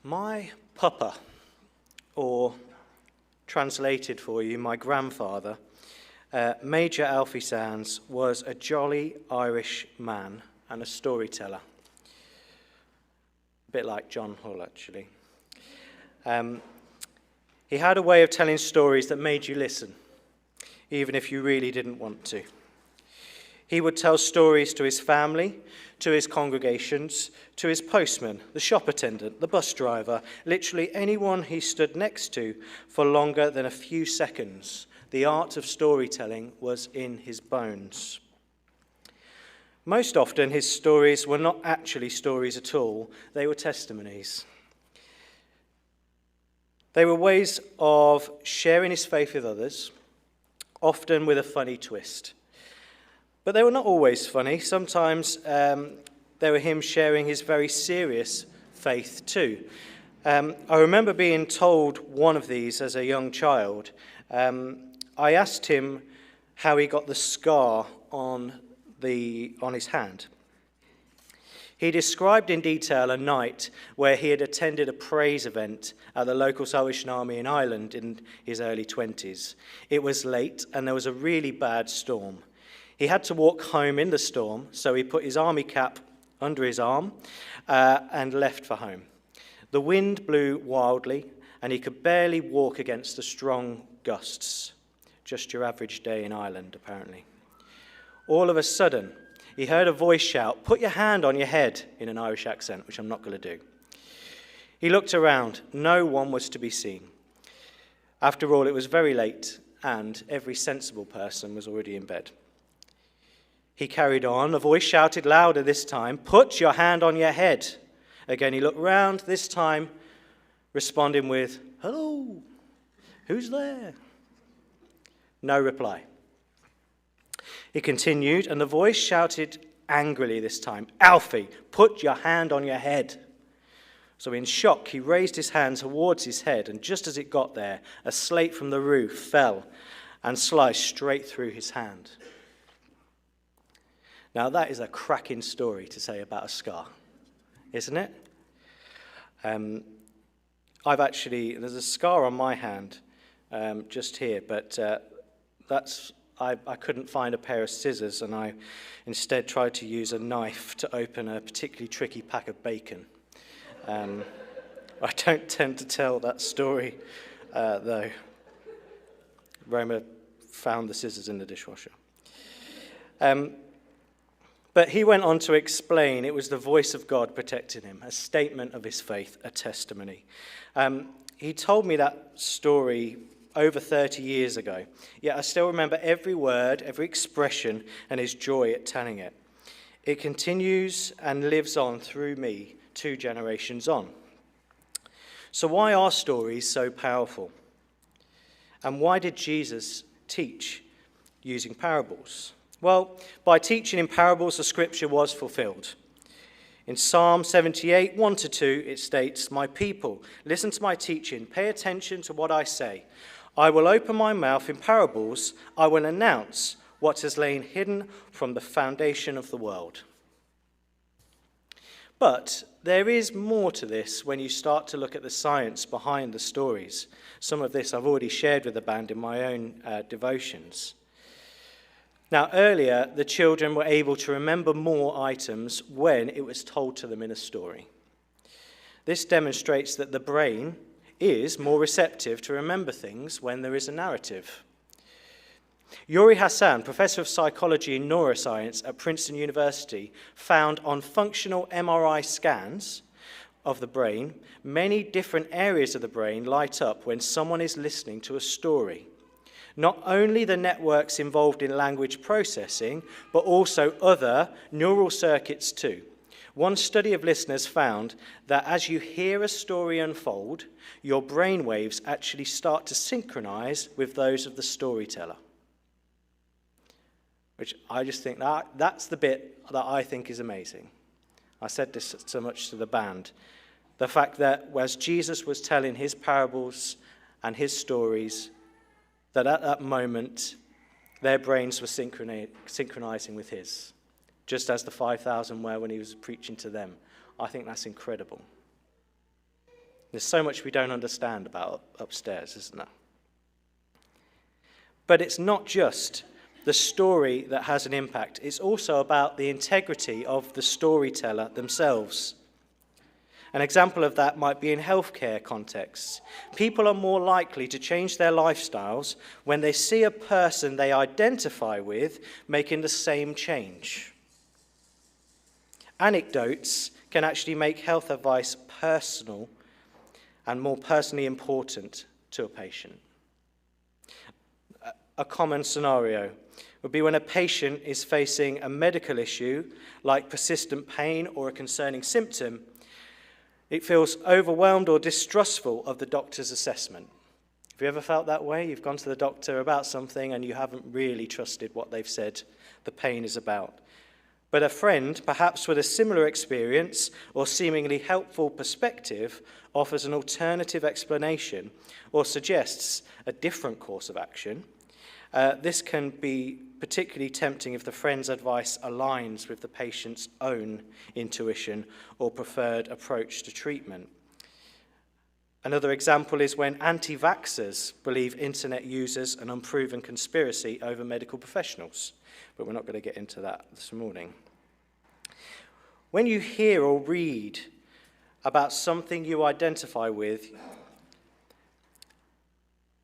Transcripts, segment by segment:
My papa, or translated for you, my grandfather, Major Alfie Sands, was a jolly Irish man and a storyteller. A bit like John Hull, actually. He had a way of telling stories that made you listen, even if you really didn't want to. He would tell stories to his family, to his congregations, to his postman, the shop attendant, the bus driver, literally anyone he stood next to for longer than a few seconds. The art of storytelling was in his bones. Most often, his stories were not actually stories at all. They were testimonies. They were ways of sharing his faith with others, often with a funny twist. But they were not always funny. Sometimes they were him sharing his very serious faith too. I remember being told one of these as a young child. I asked him how he got the scar on his hand. He described in detail a night where he had attended a praise event at the local Salvation Army in Ireland in his early 20s. It was late and there was a really bad storm. He had to walk home in the storm, so he put his army cap under his arm and left for home. The wind blew wildly, and he could barely walk against the strong gusts. Just your average day in Ireland, apparently. All of a sudden, he heard a voice shout, "Put your hand on your head," in an Irish accent, which I'm not going to do. He looked around. No one was to be seen. After all, it was very late, and every sensible person was already in bed. He carried on. A voice shouted louder this time, "Put your hand on your head." Again, he looked round, this time responding with, "Hello, who's there?" No reply. He continued, and the voice shouted angrily this time, "Alfie, put your hand on your head." So in shock, he raised his hand towards his head, and just as it got there, a slate from the roof fell and sliced straight through his hand. Now, that is a cracking story to say about a scar, isn't it? There's a scar on my hand just here, but I couldn't find a pair of scissors, and I instead tried to use a knife to open a particularly tricky pack of bacon. I don't tend to tell that story, though. Roma found the scissors in the dishwasher. But he went on to explain it was the voice of God protecting him, a statement of his faith, a testimony. He told me that story over 30 years ago, yet I still remember every word, every expression, and his joy at telling it. It continues and lives on through me 2 generations on. So why are stories so powerful? And why did Jesus teach using parables? Well, by teaching in parables, the scripture was fulfilled. In Psalm 78, 1-2, it states, "My people, listen to my teaching. Pay attention to what I say. I will open my mouth in parables. I will announce what has lain hidden from the foundation of the world." But there is more to this when you start to look at the science behind the stories. Some of this I've already shared with the band in my own devotions. Now, earlier, the children were able to remember more items when it was told to them in a story. This demonstrates that the brain is more receptive to remember things when there is a narrative. Yuri Hassan, professor of psychology and neuroscience at Princeton University, found on functional MRI scans of the brain, many different areas of the brain light up when someone is listening to a story. Not only the networks involved in language processing, but also other neural circuits too. One study of listeners found that as you hear a story unfold, your brain waves actually start to synchronize with those of the storyteller. Which I just think that's the bit that I think is amazing. I said this so much to the band. The fact that as Jesus was telling his parables and his stories, that at that moment, their brains were synchronizing with his, just as the 5,000 were when he was preaching to them. I think that's incredible. There's so much we don't understand about upstairs, isn't there? But it's not just the story that has an impact. It's also about the integrity of the storyteller themselves. An example of that might be in healthcare contexts. People are more likely to change their lifestyles when they see a person they identify with making the same change. Anecdotes can actually make health advice personal and more personally important to a patient. A common scenario would be when a patient is facing a medical issue like persistent pain or a concerning symptom. It feels overwhelmed or distrustful of the doctor's assessment. Have you ever felt that way? You've gone to the doctor about something and you haven't really trusted what they've said the pain is about. But a friend, perhaps with a similar experience or seemingly helpful perspective, offers an alternative explanation or suggests a different course of action. This can be particularly tempting if the friend's advice aligns with the patient's own intuition or preferred approach to treatment. Another example is when anti-vaxxers believe internet users an unproven conspiracy over medical professionals. But we're not going to get into that this morning. When you hear or read about something you identify with,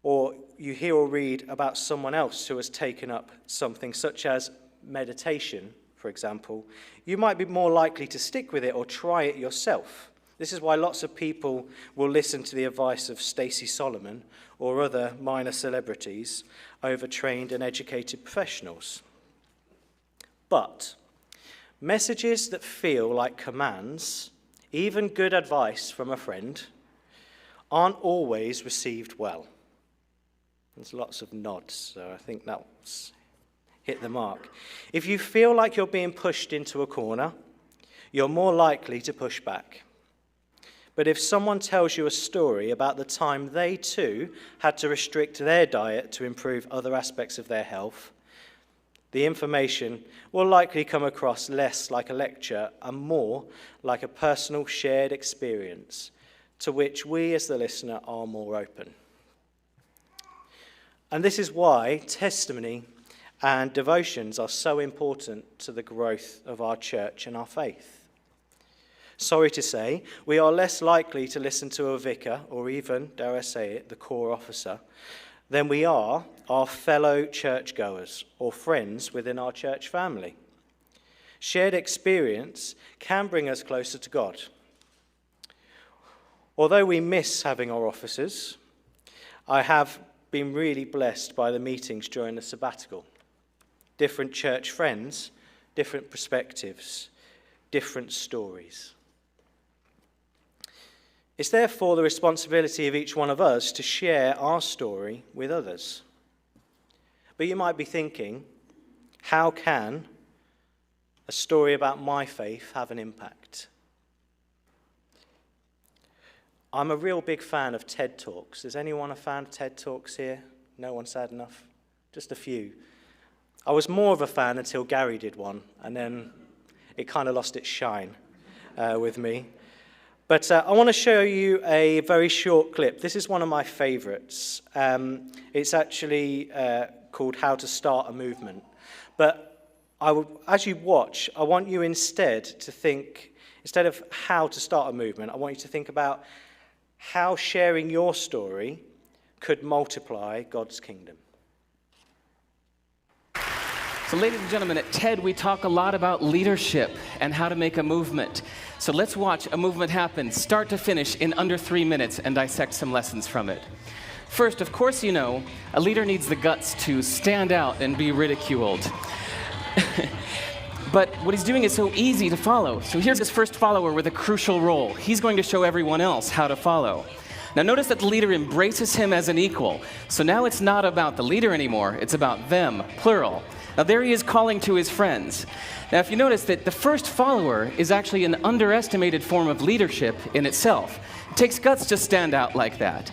or you hear or read about someone else who has taken up something such as meditation, for example, you might be more likely to stick with it or try it yourself. This is why lots of people will listen to the advice of Stacey Solomon or other minor celebrities over trained and educated professionals. But messages that feel like commands, even good advice from a friend, aren't always received well. There's lots of nods, so I think that's hit the mark. If you feel like you're being pushed into a corner, you're more likely to push back. But if someone tells you a story about the time they too had to restrict their diet to improve other aspects of their health, the information will likely come across less like a lecture and more like a personal shared experience to which we as the listener are more open. And this is why testimony and devotions are so important to the growth of our church and our faith. Sorry to say, we are less likely to listen to a vicar, or even, dare I say it, the corps officer, than we are our fellow churchgoers or friends within our church family. Shared experience can bring us closer to God. Although we miss having our offices, I have been really blessed by the meetings during the sabbatical. Different church friends, different perspectives, different stories. It's therefore the responsibility of each one of us to share our story with others. But you might be thinking, how can a story about my faith have an impact? I'm a real big fan of TED Talks. Is anyone a fan of TED Talks here? No one sad enough? Just a few. I was more of a fan until Gary did one, and then it kind of lost its shine with me. But I want to show you a very short clip. This is one of my favorites. It's actually called How to Start a Movement. But as you watch, I want you instead to think, instead of how to start a movement, I want you to think about how sharing your story could multiply God's kingdom. So ladies and gentlemen, at TED we talk a lot about leadership and how to make a movement. So let's watch a movement happen, start to finish, in under 3 minutes and dissect some lessons from it. First, of course you know, a leader needs the guts to stand out and be ridiculed. But what he's doing is so easy to follow. So here's his first follower with a crucial role. He's going to show everyone else how to follow. Now notice that the leader embraces him as an equal. So now it's not about the leader anymore, it's about them, plural. Now there he is calling to his friends. Now if you notice that the first follower is actually an underestimated form of leadership in itself. It takes guts to stand out like that.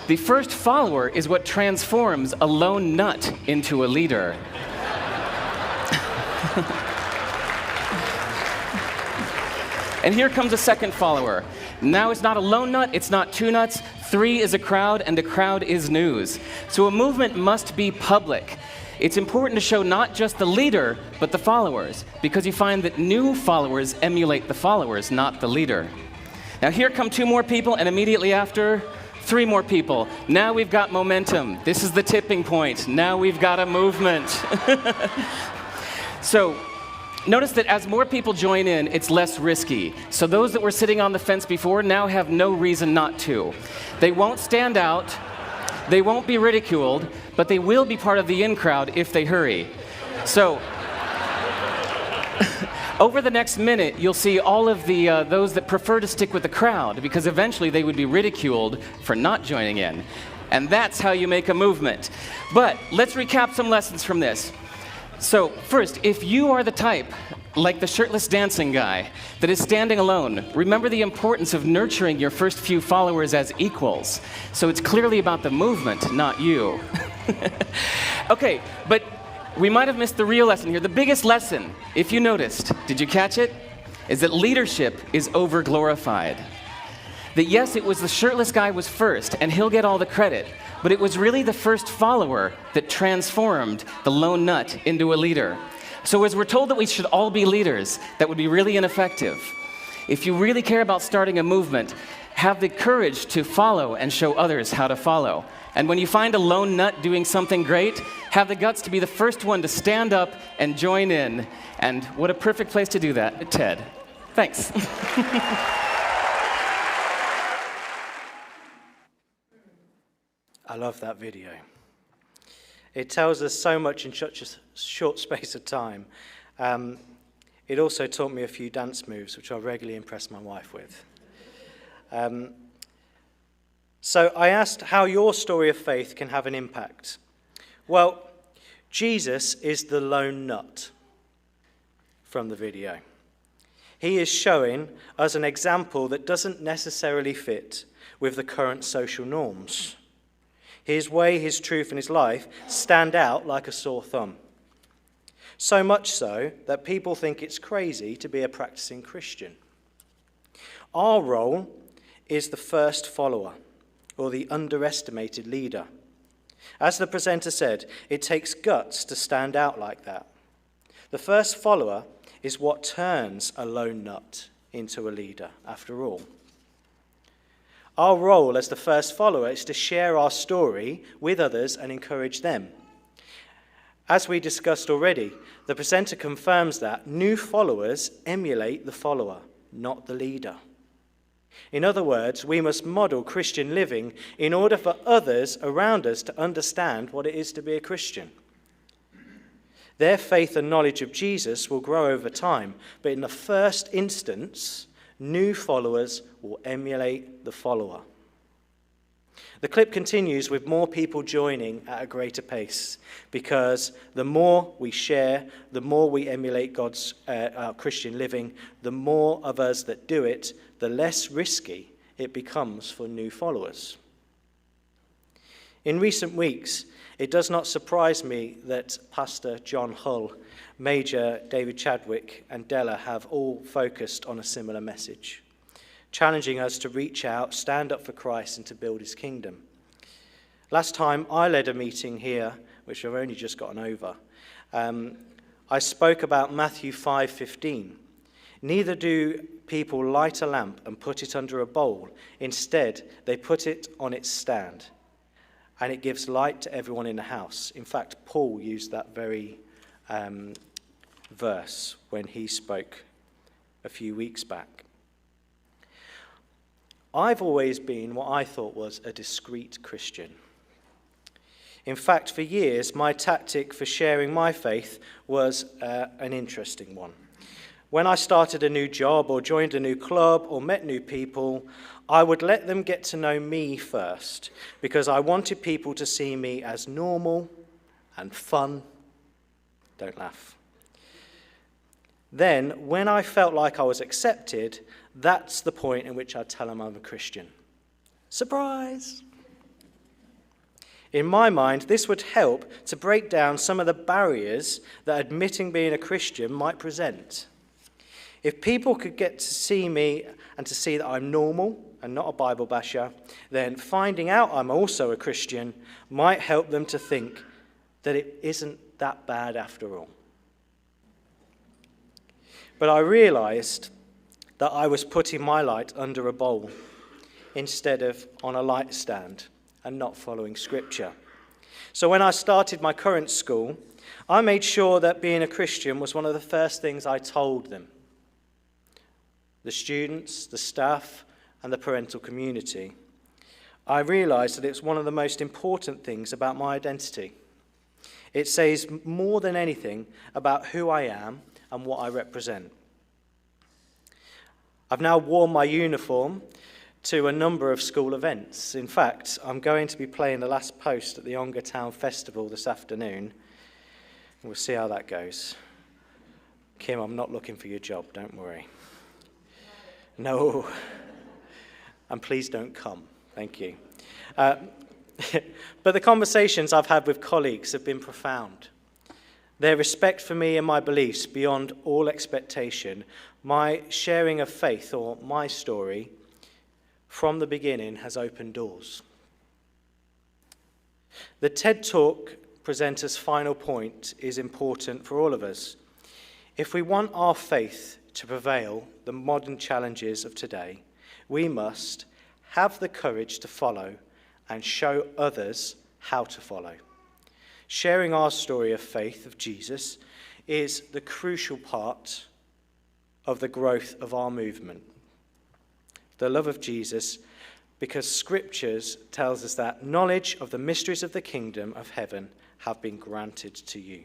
The first follower is what transforms a lone nut into a leader. And here comes a second follower. Now it's not a lone nut, it's not two nuts, three is a crowd, and a crowd is news. So a movement must be public. It's important to show not just the leader, but the followers, because you find that new followers emulate the followers, not the leader. Now here come two more people, and immediately after, three more people. Now we've got momentum. This is the tipping point. Now we've got a movement. So notice that as more people join in, it's less risky. So those that were sitting on the fence before now have no reason not to. They won't stand out, they won't be ridiculed, but they will be part of the in crowd if they hurry. So over the next minute, you'll see all of those that prefer to stick with the crowd, because eventually they would be ridiculed for not joining in. And that's how you make a movement. But let's recap some lessons from this. So first, if you are the type, like the shirtless dancing guy, that is standing alone, remember the importance of nurturing your first few followers as equals. So it's clearly about the movement, not you. Okay, but we might have missed the real lesson here. The biggest lesson, if you noticed, did you catch it? Is that leadership is over-glorified. That yes, it was the shirtless guy was first, and he'll get all the credit, but it was really the first follower that transformed the lone nut into a leader. So as we're told that we should all be leaders, that would be really ineffective. If you really care about starting a movement, have the courage to follow and show others how to follow. And when you find a lone nut doing something great, have the guts to be the first one to stand up and join in. And what a perfect place to do that, TED. Thanks. I love that video. It tells us so much in such a short space of time. It also taught me a few dance moves, which I regularly impress my wife with. So I asked how your story of faith can have an impact. Well, Jesus is the lone nut from the video. He is showing us an example that doesn't necessarily fit with the current social norms. His way, his truth, and his life stand out like a sore thumb. So much so that people think it's crazy to be a practicing Christian. Our role is the first follower, or the underestimated leader. As the presenter said, it takes guts to stand out like that. The first follower is what turns a lone nut into a leader, after all. Our role as the first follower is to share our story with others and encourage them. As we discussed already, the presenter confirms that new followers emulate the follower, not the leader. In other words, we must model Christian living in order for others around us to understand what it is to be a Christian. Their faith and knowledge of Jesus will grow over time, but in the first instance, new followers will emulate the follower. The clip continues with more people joining at a greater pace, because the more we share, the more we emulate God's Christian living, the more of us that do it, the less risky it becomes for new followers. In recent weeks, it does not surprise me that Pastor John Hull, Major David Chadwick, and Della have all focused on a similar message, challenging us to reach out, stand up for Christ, and to build his kingdom. Last time I led a meeting here, which I've only just gotten over, I spoke about Matthew 5:15. Neither do people light a lamp and put it under a bowl. Instead, they put it on its stand, and it gives light to everyone in the house. In fact, Paul used that very verse when he spoke a few weeks back. I've always been what I thought was a discreet Christian. In fact, for years, my tactic for sharing my faith was an interesting one. When I started a new job or joined a new club or met new people, I would let them get to know me first, because I wanted people to see me as normal and fun. Don't laugh. Then, when I felt like I was accepted, that's the point in which I'd tell them I'm a Christian. Surprise! In my mind, this would help to break down some of the barriers that admitting being a Christian might present. If people could get to see me and to see that I'm normal and not a Bible basher, then finding out I'm also a Christian might help them to think that it isn't that bad after all. But I realized that I was putting my light under a bowl instead of on a light stand and not following Scripture. So when I started my current school, I made sure that being a Christian was one of the first things I told them. The students, the staff, and the parental community. I realized that it's one of the most important things about my identity. It says more than anything about who I am and what I represent. I've now worn my uniform to a number of school events. In fact, I'm going to be playing the last post at the Ongar Town Festival this afternoon. We'll see how that goes. Kim, I'm not looking for your job, don't worry. No. And please don't come. Thank you. But the conversations I've had with colleagues have been profound. Their respect for me and my beliefs beyond all expectation, my sharing of faith, or my story, from the beginning has opened doors. The TED Talk presenter's final point is important for all of us. If we want our faith to prevail the modern challenges of today, we must have the courage to follow and show others how to follow. Sharing our story of faith of Jesus is the crucial part of the growth of our movement. The love of Jesus, because Scriptures tells us that knowledge of the mysteries of the kingdom of heaven have been granted to you.